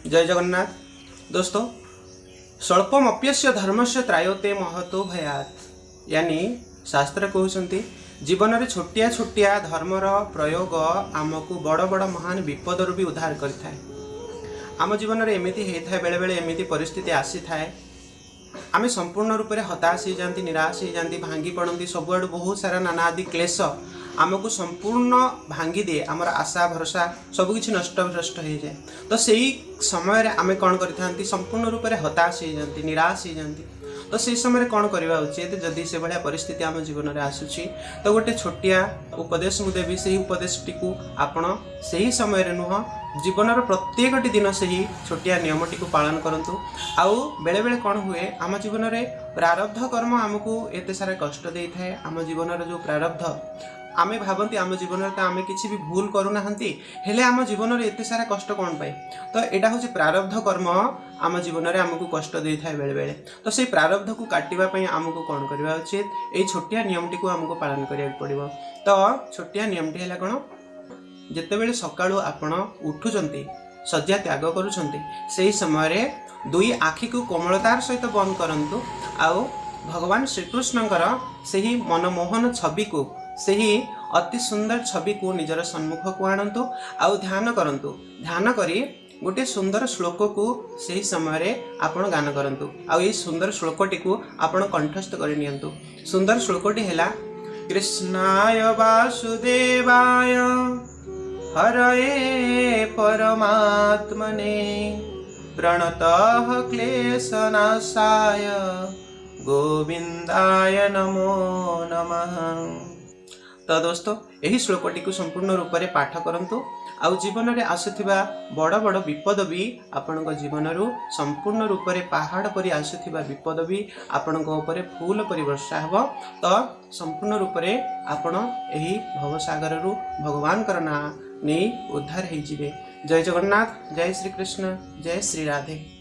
जय जगन्नाथ। दोस्तों, स्वल्पमप्यस्य धर्मस्य त्रायते महतो भयात्। यानी शास्त्र कहते जीवन में छोटिया छोटिया धर्मर प्रयोग आमको बड़ बड़ महान विपदर भी उद्धार करता है। आम जीवन में एमती होता है, बेले बेले एमती परिस्थिति आसी थाए, आम संपूर्ण रूप से हताश हो जाती, निराश हो जाती, भांगी पड़ती, सबुआड़ बहुत सारा नाना आदि क्लेश आमको संपूर्ण भांगी दिए, आमर आशा भरोसा सबकि नष्ट भ्रष्ट हो जाए। तो सही समय आम कौन करते संपूर्ण रूप से हताश हो जाती, निराश हो जाती। तो से समय कौन करवा उचित जदि से भाया परिस्थिति आम जीवन में आसूची तो गोटे छोटिया उपदेश मुझे देवी। से उपदेशटी को आपण से समय नुह जीवन प्रत्येक दिन से ही छोटिया नियमटी को पालन करंतु। आउ बेले बेले कौन हुए आम जीवन में प्रारब्ध कर्म आमको एत सारा कष्ट दे थाए। आम जीवन जो प्रारब्ध आमे भावती आम जीवन में तो आम किसी भी भूल करूना हेले आम जीवन में एत सारा कष्ट कौन पाए। तो यहाँ हूँ प्रारब्ध कर्म आम जीवन में आमको कष्ट दे थाए बेले बेले। तो से प्रारब्ध को काटापी आमको कौन करवा उचित, ये छोटिया नियमटी को आमको पालन करा पड़ो। तो छोटिया नियमटी है कौन, जितेबले सकाळु आपण उठुचंती, शଯ୍ୟା त्याग करुचंती, से समय दुई आखि को कोमलतार सहित बंद करंतु। आउ भगवान श्रीकृष्णकर से ही मनमोहन छवि को, से ही अति सुंदर छवि को निजर सम्मुख को आणंतु। आउ ध्यान करंतु, ध्यान करी गोटे सुंदर श्लोक को से समय आपण गान करंतु। आउ ये सुंदर श्लोकटी को आपण कंठस्थ कर नियंतु। सुंदर श्लोकटी हैला, कृष्णाय वासुदेवाय हरये परमात्मने प्रणतः क्लेशनाशाय गोविंदाय नमो नमः। तो दोस्तों, यही श्लोकटी को संपूर्ण रूप से पाठ करंतु। आउ जीवन में आसुथिबा बड़ बड़ विपद भी आपण जीवन रू संपूर्ण रूप से पहाड़ परी आसुथिबा विपद भी आपण ऊपर फूल परी वर्षा हेब। तो संपूर्ण रूप से आपण एही भवसागर रू भगवान कर ना नहीं उद्धार हो जिवे। जय जगन्नाथ, जय श्री कृष्ण, जय श्री राधे।